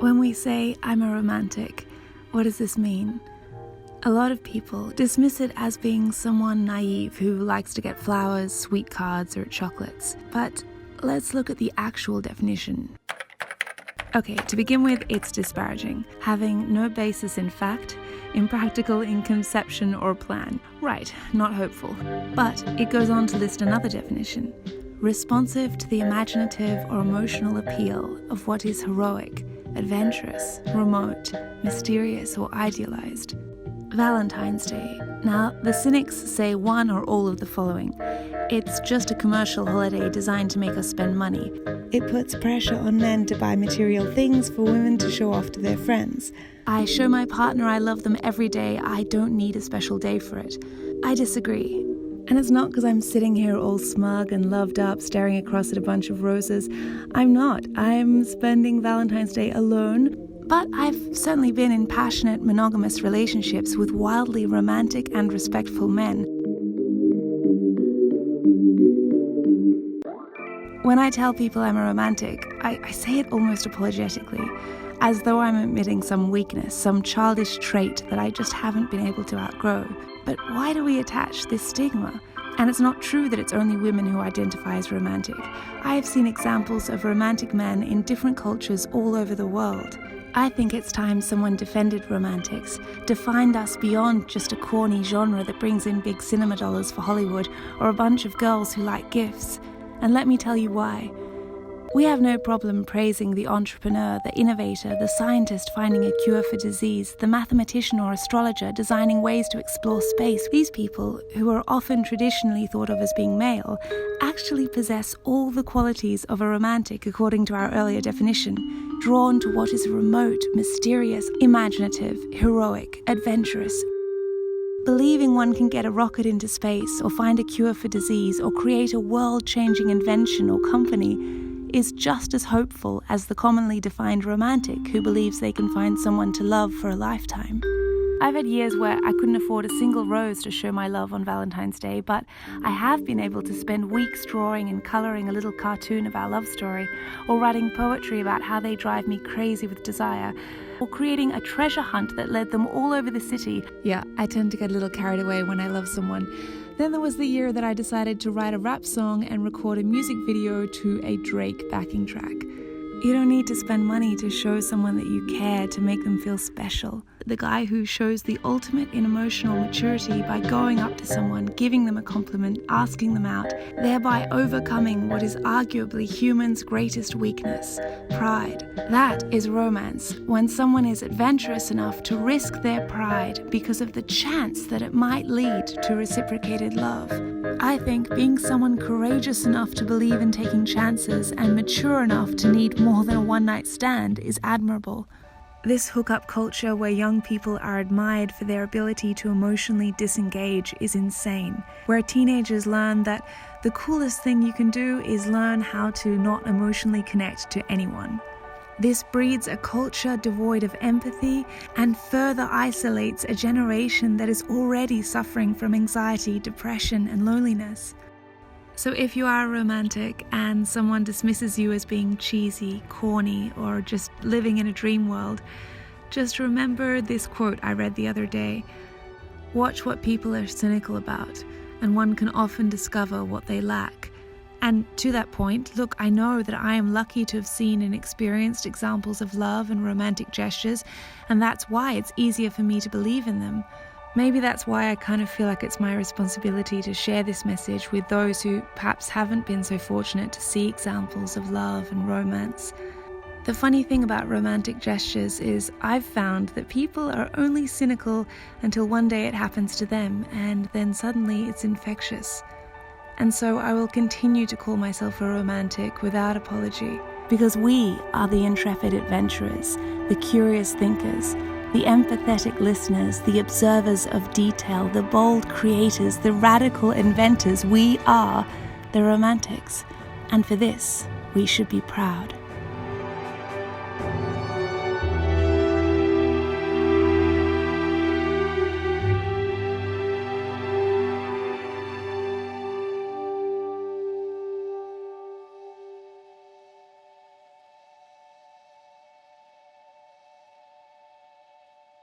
When we say, I'm a romantic, what does this mean? A lot of people dismiss it as being someone naive who likes to get flowers, sweet cards, or chocolates. But let's look at the actual definition. Okay, to begin with, it's disparaging, having no basis in fact, impractical in conception or plan. Right, not hopeful. But it goes on to list another definition: responsive to the imaginative or emotional appeal of what is heroic, adventurous, remote, mysterious, or idealized. Valentine's Day. Now, the cynics say one or all of the following. It's just a commercial holiday designed to make us spend money. It puts pressure on men to buy material things for women to show off to their friends. I show my partner I love them every day. I don't need a special day for it. I disagree. And it's not because I'm sitting here all smug and loved up, staring across at a bunch of roses. I'm not. I'm spending Valentine's Day alone. But I've certainly been in passionate, monogamous relationships with wildly romantic and respectful men. When I tell people I'm a romantic, I say it almost apologetically, as though I'm admitting some weakness, some childish trait that I just haven't been able to outgrow. But why do we attach this stigma? And it's not true that it's only women who identify as romantic. I have seen examples of romantic men in different cultures all over the world. I think it's time someone defended romantics, defined us beyond just a corny genre that brings in big cinema dollars for Hollywood or a bunch of girls who like gifts. And let me tell you why. We have no problem praising the entrepreneur, the innovator, the scientist finding a cure for disease, the mathematician or astrologer designing ways to explore space. These people, who are often traditionally thought of as being male, actually possess all the qualities of a romantic according to our earlier definition, drawn to what is remote, mysterious, imaginative, heroic, adventurous. Believing one can get a rocket into space or find a cure for disease or create a world-changing invention or company is just as hopeful as the commonly defined romantic who believes they can find someone to love for a lifetime. I've had years where I couldn't afford a single rose to show my love on Valentine's Day, but I have been able to spend weeks drawing and colouring a little cartoon of our love story, or writing poetry about how they drive me crazy with desire, or creating a treasure hunt that led them all over the city. Yeah, I tend to get a little carried away when I love someone. Then there was the year that I decided to write a rap song and record a music video to a Drake backing track. You don't need to spend money to show someone that you care, to make them feel special. The guy who shows the ultimate in emotional maturity by going up to someone, giving them a compliment, asking them out, thereby overcoming what is arguably humans' greatest weakness, pride. That is romance, when someone is adventurous enough to risk their pride because of the chance that it might lead to reciprocated love. I think being someone courageous enough to believe in taking chances and mature enough to need more than a one-night stand is admirable. This hookup culture where young people are admired for their ability to emotionally disengage is insane, where teenagers learn that the coolest thing you can do is learn how to not emotionally connect to anyone. This breeds a culture devoid of empathy and further isolates a generation that is already suffering from anxiety, depression, and loneliness. So if you are a romantic and someone dismisses you as being cheesy, corny, or just living in a dream world, just remember this quote I read the other day. Watch what people are cynical about, and one can often discover what they lack. And to that point, look, I know that I am lucky to have seen and experienced examples of love and romantic gestures, and that's why it's easier for me to believe in them. Maybe that's why I kind of feel like it's my responsibility to share this message with those who perhaps haven't been so fortunate to see examples of love and romance. The funny thing about romantic gestures is I've found that people are only cynical until one day it happens to them, and then suddenly it's infectious. And so I will continue to call myself a romantic without apology, because we are the intrepid adventurers, the curious thinkers, the empathetic listeners, the observers of detail, the bold creators, the radical inventors. We are the romantics. And for this, we should be proud.